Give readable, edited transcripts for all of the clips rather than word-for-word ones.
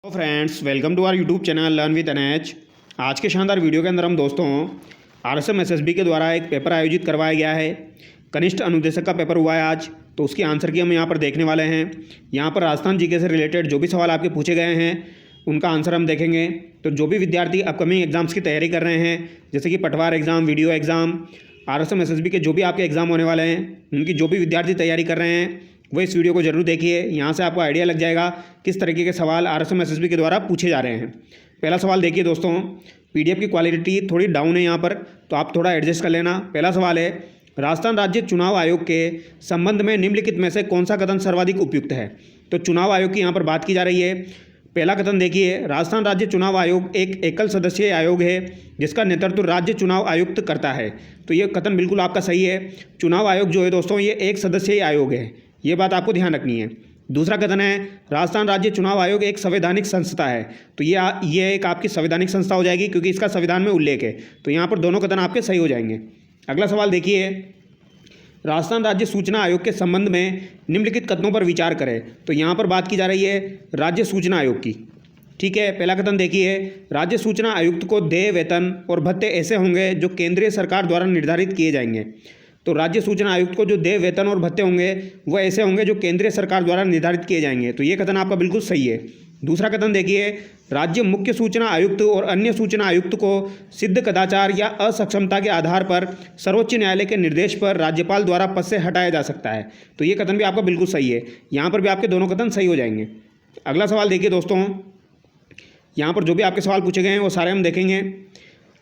तो friends, welcome to our YouTube channel learn with NH. आज के शानदार वीडियो के अंदर हम दोस्तों आरएसएम एसएसबी के द्वारा एक पेपर आयोजित करवाया गया है। कनिष्ठ अनुदेशक का पेपर हुआ है आज, तो उसकी आंसर की हम यहाँ पर देखने वाले हैं। यहाँ पर राजस्थान जीके से रिलेटेड जो भी सवाल आपके पूछे गए हैं उनका आंसर हम देखेंगे। तो जो भी विद्यार्थी अपकमिंग एग्जाम्स की तैयारी कर रहे हैं, जैसे कि पटवार exam, video exam, RSM SSB के जो भी आपके एग्ज़ाम होने वाले हैं, उनकी जो भी विद्यार्थी तैयारी कर रहे हैं वो इस वीडियो को जरूर देखिए। यहाँ से आपको आइडिया लग जाएगा किस तरीके के सवाल आरएसएम एसएसबी के द्वारा पूछे जा रहे हैं। पहला सवाल देखिए दोस्तों, पीडीएफ की क्वालिटी थोड़ी डाउन है यहाँ पर, तो आप थोड़ा एडजस्ट कर लेना। पहला सवाल है, राजस्थान राज्य चुनाव आयोग के संबंध में निम्नलिखित में से कौन सा कथन सर्वाधिक उपयुक्त है। तो चुनाव आयोग की यहाँ पर बात की जा रही है। पहला कथन देखिए, राजस्थान राज्य चुनाव आयोग एक एकल सदस्यीय आयोग है जिसका नेतृत्व राज्य चुनाव आयुक्त करता है। तो ये कथन बिल्कुल आपका सही है। चुनाव आयोग जो है दोस्तों, ये एक सदस्यीय आयोग है, ये बात आपको ध्यान रखनी है। दूसरा कथन है, राजस्थान राज्य चुनाव आयोग एक संवैधानिक संस्था है। तो ये एक आपकी संवैधानिक संस्था हो जाएगी क्योंकि इसका संविधान में उल्लेख है। तो यहाँ पर दोनों कथन आपके सही हो जाएंगे। अगला सवाल देखिए, राजस्थान राज्य सूचना आयोग के संबंध में निम्नलिखित कथनों पर विचार करें। तो यहाँ पर बात की जा रही है राज्य सूचना आयोग की। ठीक है, पहला कथन देखिए, राज्य सूचना आयुक्त को देय, वेतन और भत्ते ऐसे होंगे जो केंद्रीय सरकार द्वारा निर्धारित किए जाएंगे। तो राज्य सूचना आयुक्त को जो देय, वेतन और भत्ते होंगे वो ऐसे होंगे जो केंद्रीय सरकार द्वारा निर्धारित किए जाएंगे। तो ये कथन आपका बिल्कुल सही है। दूसरा कथन देखिए, राज्य मुख्य सूचना आयुक्त और अन्य सूचना आयुक्त को सिद्ध कदाचार या असक्षमता के आधार पर सर्वोच्च न्यायालय के निर्देश पर राज्यपाल द्वारा पद से हटाया जा सकता है। तो ये कथन भी आपका बिल्कुल सही है। यहाँ पर भी आपके दोनों कथन सही हो जाएंगे। अगला सवाल देखिए दोस्तों, यहाँ पर जो भी आपके सवाल पूछे गए हैं वो सारे हम देखेंगे।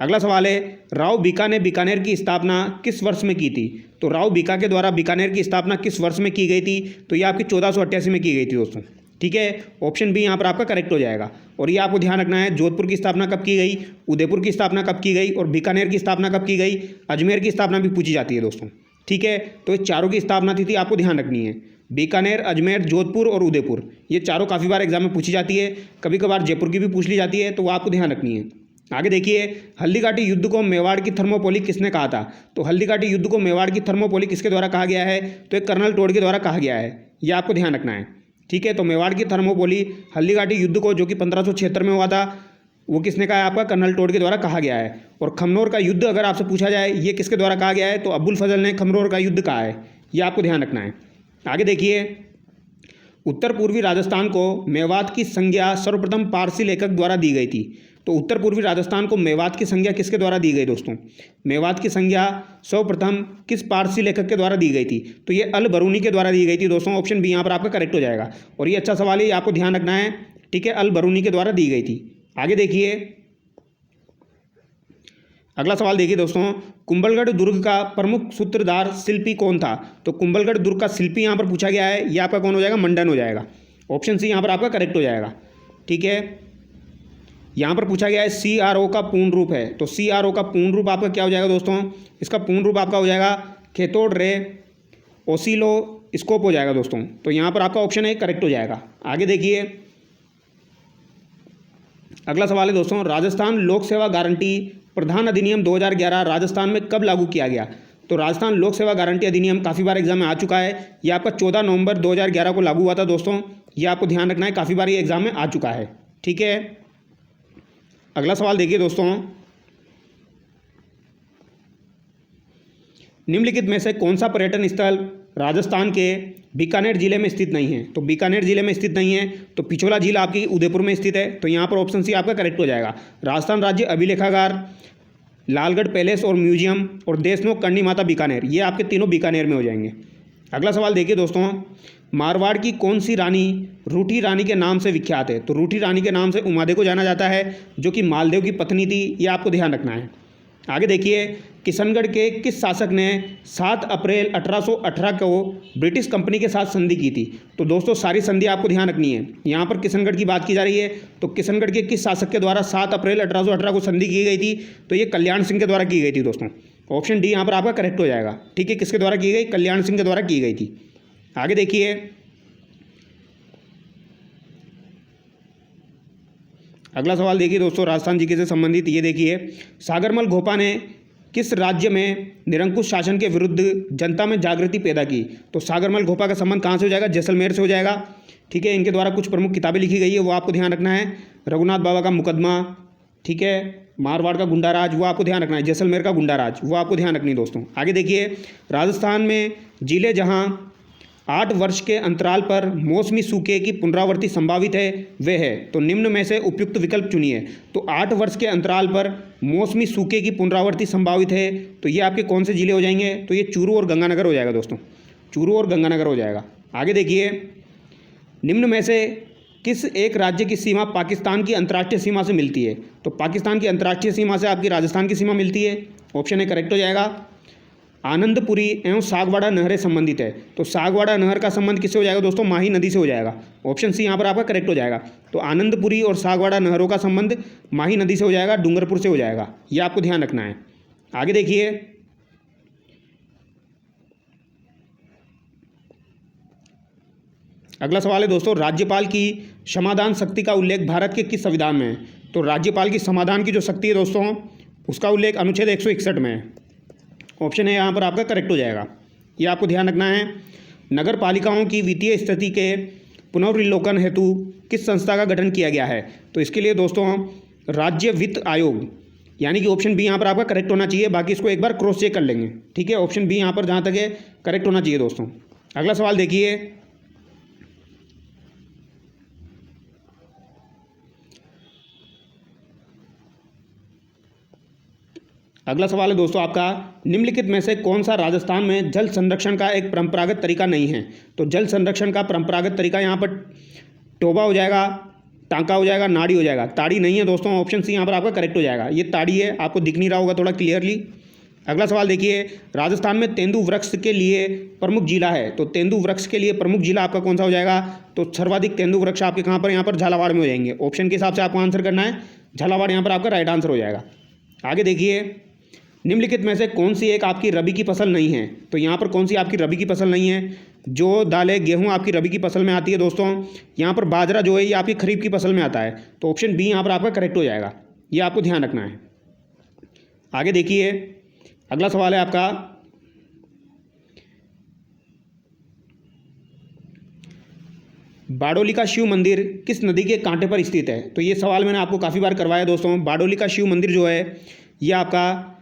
अगला सवाल है, राव बीका ने बीकानेर की स्थापना किस वर्ष में की थी। तो राव बीका के द्वारा बीकानेर की स्थापना किस वर्ष में की गई थी। तो ये आपकी 1488 में की गई थी दोस्तों। ठीक है, ऑप्शन बी यहाँ पर आपका करेक्ट हो जाएगा। और ये आपको ध्यान रखना है, जोधपुर की स्थापना कब की गई, उदयपुर की स्थापना कब की गई और बीकानेर की स्थापना कब की गई। अजमेर की स्थापना भी पूछी जाती है दोस्तों। ठीक है, तो ये चारों की स्थापना तिथि आपको ध्यान रखनी है। बीकानेर, अजमेर, जोधपुर और उदयपुर, ये चारों काफ़ी बार एग्जाम में पूछी जाती है। कभी कभार जयपुर की भी पूछ ली जाती है, तो वो आपको ध्यान रखनी है। आगे देखिए, हल्दीघाटी युद्ध को मेवाड़ की थर्मोपोली किसने कहा था। तो हल्दीघाटी युद्ध को मेवाड़ की थर्मोपोली किसके द्वारा कहा गया है। तो एक कर्नल टोड के द्वारा कहा गया है, ये आपको ध्यान रखना है। ठीक है, तो मेवाड़ की थर्मोपोली हल्दीघाटी युद्ध को, जो कि 1576 में हुआ था, वो किसने कहा है, आपका कर्नल टोड के द्वारा कहा गया है। और खमनोर का युद्ध अगर आपसे पूछा जाए ये किसके द्वारा कहा गया है, तो अब्बुल फजल ने खमनोर का युद्ध कहा है, ये आपको ध्यान रखना है। आगे देखिए, उत्तर पूर्वी राजस्थान को मेवात की संज्ञा सर्वप्रथम पारसी लेखक द्वारा दी गई थी। तो उत्तर पूर्वी राजस्थान को मेवात की संज्ञा किसके द्वारा दी गई दोस्तों। मेवात की संज्ञा सर्वप्रथम किस पारसी लेखक के द्वारा दी गई थी। तो ये अल बरूनी के द्वारा दी गई थी दोस्तों। ऑप्शन बी यहाँ पर आपका करेक्ट हो जाएगा। और ये अच्छा सवाल है, ये आपको ध्यान रखना है। ठीक है, अल बरूनी के द्वारा दी गई थी। आगे देखिए, अगला सवाल देखिए दोस्तों, कुंभलगढ़ दुर्ग का प्रमुख सूत्रधार शिल्पी कौन था। तो कुंभलगढ़ दुर्ग का शिल्पी यहाँ पर पूछा गया है, ये आपका कौन हो जाएगा, मंडन हो जाएगा। ऑप्शन सी यहाँ पर आपका करेक्ट हो जाएगा। ठीक है, यहाँ पर पूछा गया है CRO का पूर्ण रूप है। तो CRO का पूर्ण रूप आपका क्या हो जाएगा दोस्तों, इसका पूर्ण रूप आपका हो जाएगा कैथोड रे ओसिलोस्कोप हो जाएगा दोस्तों। तो यहाँ पर आपका ऑप्शन है करेक्ट हो जाएगा। आगे देखिए, अगला सवाल है दोस्तों, राजस्थान लोक सेवा गारंटी प्रधान अधिनियम 2011 राजस्थान में कब लागू किया गया। तो राजस्थान लोक सेवा गारंटी अधिनियम काफ़ी बार एग्जाम में आ चुका है। ये आपका 14 नवंबर 2011 को लागू हुआ था दोस्तों। ये आपको ध्यान रखना है, काफ़ी बार ये एग्जाम में आ चुका है। ठीक है, अगला सवाल देखिए दोस्तों, निम्नलिखित में से कौन सा पर्यटन स्थल राजस्थान के बीकानेर जिले में स्थित नहीं है। तो बीकानेर जिले में स्थित नहीं है, तो पिछोला झील आपकी उदयपुर में स्थित है। तो यहाँ पर ऑप्शन सी आपका करेक्ट हो जाएगा। राजस्थान राज्य अभिलेखागार, लालगढ़ पैलेस और म्यूजियम और देशनोक करणी माता बीकानेर, ये आपके तीनों बीकानेर में हो जाएंगे। अगला सवाल देखिए दोस्तों, मारवाड़ की कौन सी रानी रूठी रानी के नाम से विख्यात है। तो रूठी रानी के नाम से उमादे को जाना जाता है, जो कि मालदेव की पत्नी थी, ये आपको ध्यान रखना है। आगे देखिए, किशनगढ़ के किस शासक ने 7 अप्रैल 1818 को ब्रिटिश कंपनी के साथ संधि की थी। तो दोस्तों सारी संधि आपको ध्यान रखनी है। यहाँ पर किशनगढ़ की बात की जा रही है, तो किशनगढ़ के किस शासक के द्वारा 7 अप्रैल 1818 को संधि की गई थी। तो ये कल्याण सिंह के द्वारा की गई थी दोस्तों। ऑप्शन डी यहाँ पर आपका करेक्ट हो जाएगा। ठीक है, किसके द्वारा की गई, कल्याण सिंह के द्वारा की गई थी। आगे देखिए, अगला सवाल देखिए दोस्तों, राजस्थान जीके से संबंधित। ये देखिए, सागरमल घोपा ने किस राज्य में निरंकुश शासन के विरुद्ध जनता में जागृति पैदा की। तो सागरमल घोपा का संबंध कहाँ से हो जाएगा, जैसलमेर से हो जाएगा। ठीक है, इनके द्वारा कुछ प्रमुख किताबें लिखी गई है, वो आपको ध्यान रखना है। रघुनाथ बाबा का मुकदमा, ठीक है, मारवाड़ का गुंडाराज, वो आपको ध्यान रखना है। जैसलमेर का गुंडाराज, वो आपको ध्यान रखनी है दोस्तों। आगे देखिए, राजस्थान में जिले जहां 8 वर्ष के अंतराल पर मौसमी सूखे की पुनरावृत्ति संभावित है वे है, तो निम्न में से उपयुक्त विकल्प चुनिए। तो 8 वर्ष के अंतराल पर मौसमी सूखे की पुनरावृत्ति संभावित है, तो ये आपके कौन से जिले हो जाएंगे? तो ये चूरू और गंगानगर हो जाएगा दोस्तों, चूरू और गंगानगर हो जाएगा। आगे देखिए, निम्न में से किस एक राज्य की सीमा पाकिस्तान की अंतर्राष्ट्रीय सीमा से मिलती है? तो पाकिस्तान की अंतर्राष्ट्रीय सीमा से आपकी राजस्थान की सीमा मिलती है, ऑप्शन ए करेक्ट हो जाएगा। आनंदपुरी एवं सागवाड़ा नहरें संबंधित है, तो सागवाड़ा नहर का संबंध किससे हो जाएगा दोस्तों? माही नदी से हो जाएगा, ऑप्शन सी यहाँ पर आपका करेक्ट हो जाएगा। तो आनंदपुरी और सागवाड़ा नहरों का संबंध माही नदी से हो जाएगा, डूंगरपुर से हो जाएगा, ये आपको ध्यान रखना है। आगे देखिए, अगला सवाल है दोस्तों, राज्यपाल की समाधान शक्ति का उल्लेख भारत के किस संविधान में है? तो राज्यपाल की समाधान की जो शक्ति है दोस्तों, उसका उल्लेख अनुच्छेद 161 में है, ऑप्शन है यहाँ पर आपका करेक्ट हो जाएगा, ये आपको ध्यान रखना है। नगर पालिकाओं की वित्तीय स्थिति के पुनर्विलोकन हेतु किस संस्था का गठन किया गया है? तो इसके लिए दोस्तों राज्य वित्त आयोग, यानी कि ऑप्शन बी यहाँ पर आपका करेक्ट होना चाहिए, बाकी इसको एक बार क्रॉस चेक कर लेंगे, ठीक है। ऑप्शन बी यहाँ पर जहाँ तक है करेक्ट होना चाहिए दोस्तों। अगला सवाल देखिए, अगला सवाल है दोस्तों आपका, निम्नलिखित में से कौन सा राजस्थान में जल संरक्षण का एक परंपरागत तरीका नहीं है? तो जल संरक्षण का परंपरागत तरीका यहाँ पर टोबा हो जाएगा, टांका हो जाएगा, नाड़ी हो जाएगा, ताड़ी नहीं है दोस्तों, ऑप्शन सी यहाँ पर आपका करेक्ट हो जाएगा। ये ताड़ी है, आपको दिख नहीं रहा होगा थोड़ा क्लियरली। अगला सवाल देखिए, राजस्थान में तेंदु वृक्ष के लिए प्रमुख जिला है, तो तेंदु वृक्ष के लिए प्रमुख जिला आपका कौन सा हो जाएगा? तो सर्वाधिक तेंदु वृक्ष आपके कहाँ पर? यहाँ पर झालावाड़ में हो जाएंगे, ऑप्शन के हिसाब से आपको आंसर करना है, झालावाड़ यहाँ पर आपका राइट आंसर हो जाएगा। आगे देखिए, निम्नलिखित में से कौन सी एक आपकी रबी की फसल नहीं है? तो यहाँ पर कौन सी आपकी रबी की फसल नहीं है? जो दालें गेहूं आपकी रबी की फसल में आती है दोस्तों, यहाँ पर बाजरा जो है ये आपकी खरीफ की फसल में आता है, तो ऑप्शन बी यहाँ पर आपका करेक्ट हो जाएगा, ये आपको ध्यान रखना है। आगे देखिए, अगला सवाल है आपका, बारडोली का शिव मंदिर किस नदी के कांटे पर स्थित है? तो ये सवाल मैंने आपको काफ़ी बार करवाया दोस्तों। बारडोली का शिव मंदिर जो है ये आपका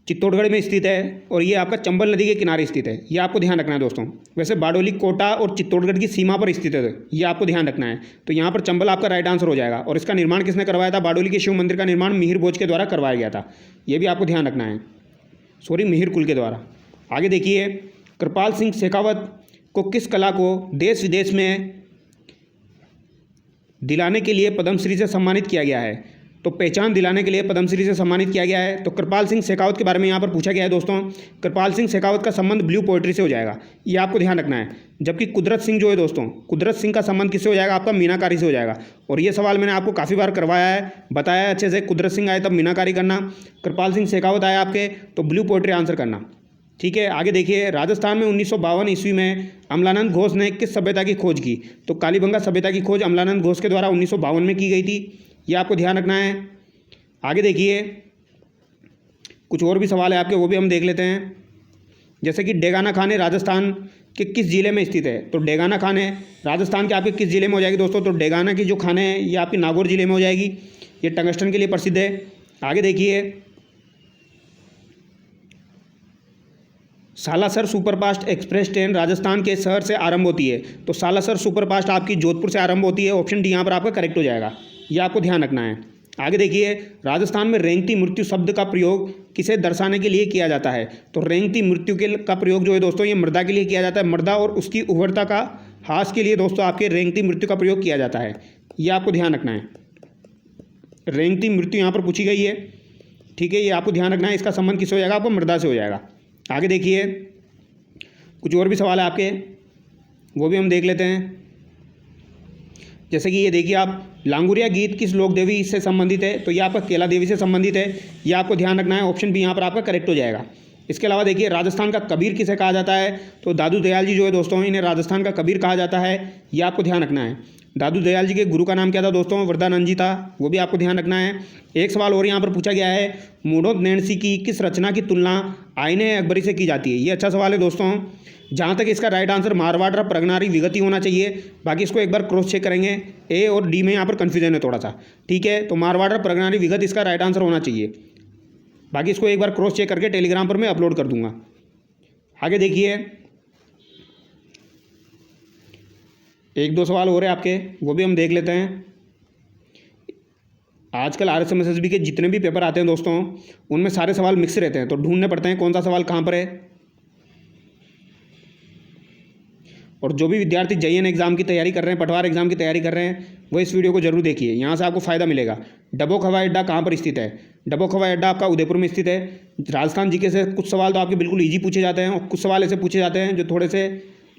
चित्तौड़गढ़ में स्थित है और ये आपका चंबल नदी के किनारे स्थित है, ये आपको ध्यान रखना है दोस्तों। वैसे बारडोली कोटा और चित्तौड़गढ़ की सीमा पर स्थित है, ये आपको ध्यान रखना है। तो यहाँ पर चंबल आपका राइट आंसर हो जाएगा। और इसका निर्माण किसने करवाया था? बारडोली के शिव मंदिर का निर्माण मिहिर भोज के द्वारा करवाया गया था, ये भी आपको ध्यान रखना है, सॉरी मिहिर कुल के द्वारा। आगे देखिए, कृपाल सिंह शेखावत को किस कला को देश विदेश में दिलाने के लिए पद्मश्री से सम्मानित किया गया है? तो पहचान दिलाने के लिए पद्मश्री से सम्मानित किया गया है। तो कृपाल सिंह शेखावत के बारे में यहाँ पर पूछा गया है दोस्तों। कृपाल सिंह शेखावत का संबंध ब्लू पोएट्री से हो जाएगा, ये आपको ध्यान रखना है। जबकि कुदरत सिंह जो है दोस्तों, कुदरत सिंह का संबंध किससे हो जाएगा? आपका मीनाकारी से हो जाएगा। और ये सवाल मैंने आपको काफ़ी बार करवाया है, बताया है अच्छे से। कुदरत सिंह आए तब मीनाकारी करना, कृपाल सिंह शेखावत आए आपके तो ब्लू पोएट्री आंसर करना, ठीक है। आगे देखिए, राजस्थान में 1952 ईस्वी में अमलानंद घोष ने किस सभ्यता की खोज की? तो कालीबंगा सभ्यता की खोज अमलानंद घोष के द्वारा 1952 में की गई थी, ये आपको ध्यान रखना है। आगे देखिए, कुछ और भी सवाल है आपके, वो भी हम देख लेते हैं। जैसे कि डेगाना खाने राजस्थान के किस जिले में स्थित है? तो डेगाना खाने राजस्थान के आपके किस जिले में हो जाएगी दोस्तों? तो डेगाना की जो खाने हैं ये आपके नागौर जिले में हो जाएगी, ये टंगस्टन के लिए प्रसिद्ध है। आगे देखिए, Salasar superfast express train Rajasthan के शहर से आरंभ होती है, तो सालासर सुपरफास्ट आपकी जोधपुर से आरंभ होती है, ऑप्शन डी यहाँ पर आपका करेक्ट हो जाएगा, ये आपको ध्यान रखना है। आगे देखिए, राजस्थान में रेंगती मृत्यु शब्द का प्रयोग किसे दर्शाने के लिए किया जाता है? तो रेंगती मृत्यु का प्रयोग जो है दोस्तों ये मृदा के लिए किया जाता है, मृदा और उसकी उर्वरता का ह्रास के लिए दोस्तों आपके रेंगती मृत्यु का प्रयोग किया जाता है, ये आपको ध्यान रखना है। रेंगती मृत्यु यहाँ पर पूछी गई है, ठीक है, ये आपको ध्यान रखना है। इसका संबंध किससे हो जाएगा? आपको मृदा से हो जाएगा। आगे देखिए, कुछ और भी सवाल है आपके, वो भी हम देख लेते हैं। जैसे कि ये देखिए आप, लांगुरिया गीत किस लोक देवी से संबंधित है? तो ये आपका केला देवी से संबंधित है, ये आपको ध्यान रखना है, ऑप्शन बी यहाँ पर आपका करेक्ट हो जाएगा। इसके अलावा देखिए, राजस्थान का कबीर किसे कहा जाता है? तो दादू दयाल जी जो है दोस्तों, इन्हें राजस्थान का कबीर कहा जाता है, ये आपको ध्यान रखना है। दादू दयाल जी के गुरु का नाम क्या था दोस्तों? वरदानंद जी था, वो भी आपको ध्यान रखना है। एक सवाल और यहाँ पर पूछा गया है, मूढ़ों नैणसी की किस रचना की तुलना आईने अकबरी से की जाती है? ये अच्छा सवाल है दोस्तों। जहाँ तक इसका राइट आंसर मारवाड़ प्रगनारी विगति होना चाहिए। बाकी इसको एक बार क्रॉस चेक करेंगे, ए और डी में यहाँ पर कन्फ्यूजन है थोड़ा सा, ठीक है। तो मारवाड़ प्रगनारी विगत इसका राइट आंसर होना चाहिए। बाकी इसको एक बार क्रॉस चेक करके टेलीग्राम पर मैं अपलोड कर दूंगा। आगे देखिए, एक दो सवाल हो रहे हैं आपके, वो भी हम देख लेते हैं। आजकल RSM SSB के जितने भी पेपर आते हैं दोस्तों, उनमें सारे सवाल मिक्स रहते हैं, तो ढूंढने पड़ते हैं कौन सा सवाल कहाँ पर है। और जो भी विद्यार्थी JN एग्जाम की तैयारी कर रहे हैं, पटवार एग्जाम की तैयारी कर रहे हैं, वो इस वीडियो को जरूर देखिए, यहाँ से आपको फ़ायदा मिलेगा। डबोक हवाई अड्डा कहाँ पर स्थित है? डबोक हवाई अड्डा आपका उदयपुर में स्थित है। राजस्थान जीके से कुछ सवाल तो आपके बिल्कुल ईजी पूछे जाते हैं, और कुछ सवाल ऐसे पूछे जाते हैं जो थोड़े से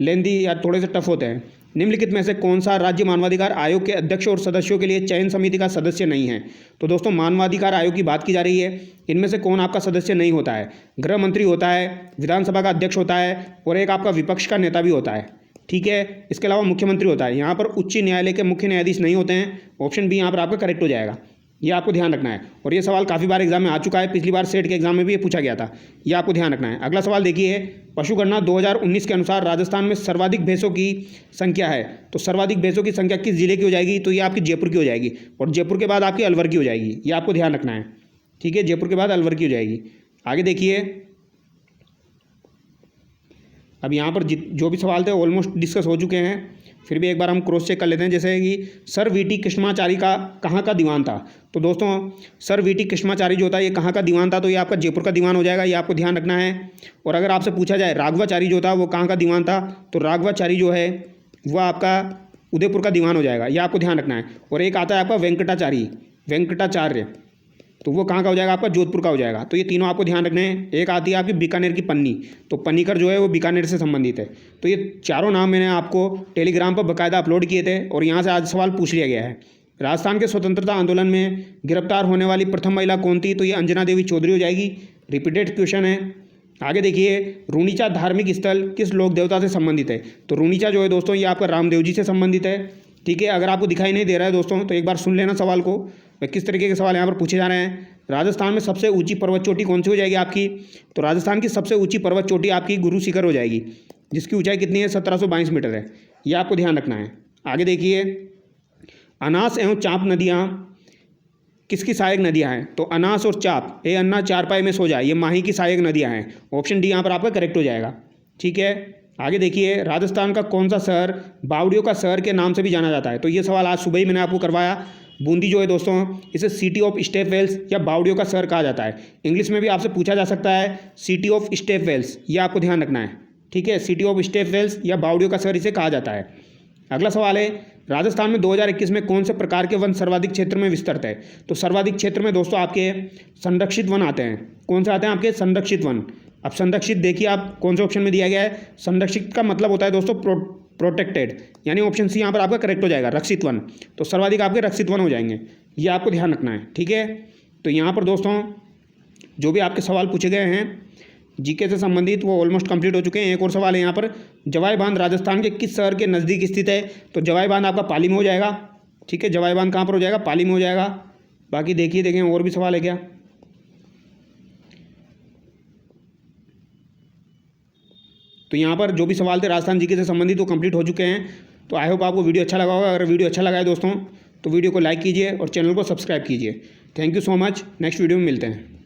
लेंदी या थोड़े से टफ होते हैं। निम्नलिखित में से कौन सा राज्य मानवाधिकार आयोग के अध्यक्ष और सदस्यों के लिए चयन समिति का सदस्य नहीं है? तो दोस्तों मानवाधिकार आयोग की बात की जा रही है, इनमें से कौन आपका सदस्य नहीं होता है? गृह मंत्री होता है, विधानसभा का अध्यक्ष होता है, और एक आपका विपक्ष का नेता भी होता है, ठीक है। इसके अलावा मुख्यमंत्री होता है। यहाँ पर उच्च न्यायालय के मुख्य न्यायाधीश नहीं होते हैं। ऑप्शन बी यहाँ पर आपका करेक्ट हो जाएगा, ये आपको ध्यान रखना है। और ये सवाल काफ़ी बार एग्जाम में आ चुका है, पिछली बार सेट के एग्जाम में भी ये पूछा गया था, ये आपको ध्यान रखना है। अगला सवाल देखिए, पशुगणना 2019 के अनुसार राजस्थान में सर्वाधिक भैंसों की संख्या है, तो सर्वाधिक भैंसों की संख्या किस जिले की हो जाएगी? तो ये आपकी जयपुर की हो जाएगी, और जयपुर के बाद आपकी अलवर की हो जाएगी, ये आपको ध्यान रखना है, ठीक है। जयपुर के बाद अलवर की हो जाएगी। आगे देखिए, अब यहाँ पर जो भी सवाल थे ऑलमोस्ट डिस्कस हो चुके हैं, फिर भी एक बार हम क्रॉस चेक कर लेते हैं। जैसे कि सर VT कृष्णाचारी का कहाँ का दीवान था? तो दोस्तों सर VT कृष्णाचारी जो था ये कहाँ का दीवान था? तो ये आपका जयपुर का दीवान हो जाएगा, ये आपको ध्यान रखना है। और अगर आपसे पूछा जाए राघवाचारी जो था वो कहाँ का दीवान था? तो राघवाचारी जो है वह आपका उदयपुर का दीवान हो जाएगा, ये आपको ध्यान रखना है। और एक आता है आपका वेंकटाचार्य, तो वो कहाँ का हो जाएगा? आपका जोधपुर का हो जाएगा। तो ये तीनों आपको ध्यान रखने हैं। एक आती है आपकी बीकानेर की पन्नी, तो पन्नीकर जो है वो बीकानेर से संबंधित है। तो ये चारों नाम मैंने आपको टेलीग्राम पर बाकायदा अपलोड किए थे, और यहाँ से आज सवाल पूछ लिया गया है। राजस्थान के स्वतंत्रता आंदोलन में गिरफ्तार होने वाली प्रथम महिला कौन थी? तो ये अंजना देवी चौधरी हो जाएगी। रिपीटेड क्वेश्चन है। आगे देखिए, रूणीचा धार्मिक स्थल किस लोक देवता से संबंधित है? तो रूणीचा जो है दोस्तों ये आपका रामदेव जी से संबंधित है, ठीक है। अगर आपको दिखाई नहीं दे रहा है दोस्तों तो एक बार सुन लेना सवाल को, किस तरीके के सवाल यहाँ पर पूछे जा रहे हैं। राजस्थान में सबसे ऊंची पर्वत चोटी कौन सी हो जाएगी आपकी? तो राजस्थान की सबसे ऊंची पर्वत चोटी आपकी गुरु शिखर हो जाएगी, जिसकी ऊंचाई कितनी है? 1722 मीटर है, ये आपको ध्यान रखना है। आगे देखिए, अनास एवं चाप नदियाँ किसकी सहायक नदियाँ हैं? तो अनास और चाप, ए अन्ना चारपाई में सो जाए, ये माही की सहायक नदियाँ हैं। ऑप्शन डी यहाँ पर आपका करेक्ट हो जाएगा, ठीक है। आगे देखिए, राजस्थान का कौन सा शहर बावड़ियों का शहर के नाम से भी जाना जाता है? तो ये सवाल आज सुबह ही मैंने आपको करवाया। बूंदी जो है दोस्तों इसे सिटी ऑफ स्टेप वेल्स या बावड़ियों का शहर कहा जाता है। इंग्लिश में भी आपसे पूछा जा सकता है सिटी ऑफ स्टेप वेल्स, ये आपको ध्यान रखना है, ठीक है। सिटी ऑफ स्टेप वेल्स या बावड़ियों का शहर इसे कहा जाता है। अगला सवाल है, राजस्थान में 2021 में कौन से प्रकार के वन सर्वाधिक क्षेत्र में विस्तृत है? तो सर्वाधिक क्षेत्र में दोस्तों आपके संरक्षित वन आते हैं। कौन से आते हैं आपके? संरक्षित वन। अब संरक्षित देखिए आप कौन से ऑप्शन में दिया गया है। संरक्षित का मतलब होता है दोस्तों प्रोटेक्टेड, यानी ऑप्शन सी यहाँ पर आपका करेक्ट हो जाएगा, रक्षित वन। तो सर्वाधिक आपके रक्षित वन हो जाएंगे, ये आपको ध्यान रखना है, ठीक है। तो यहाँ पर दोस्तों जो भी आपके सवाल पूछे गए हैं जीके से संबंधित वो ऑलमोस्ट कंप्लीट हो चुके हैं। एक और सवाल है यहाँ पर, जवाई बांध राजस्थान के किस शहर के नज़दीक स्थित है? तो जवाई बांध आपका पाली में हो जाएगा, ठीक है। जवाई बांध कहाँ पर हो जाएगा? पाली में हो जाएगा। बाकी देखिए देखें और भी सवाल है क्या। तो यहाँ पर जो भी सवाल थे राजस्थान जीके से संबंधित वो कंप्लीट हो चुके हैं। तो आई होप आपको वीडियो अच्छा लगा होगा। अगर वीडियो अच्छा लगा है दोस्तों तो वीडियो को लाइक कीजिए और चैनल को सब्सक्राइब कीजिए। Thank you so much. Next video में मिलते हैं।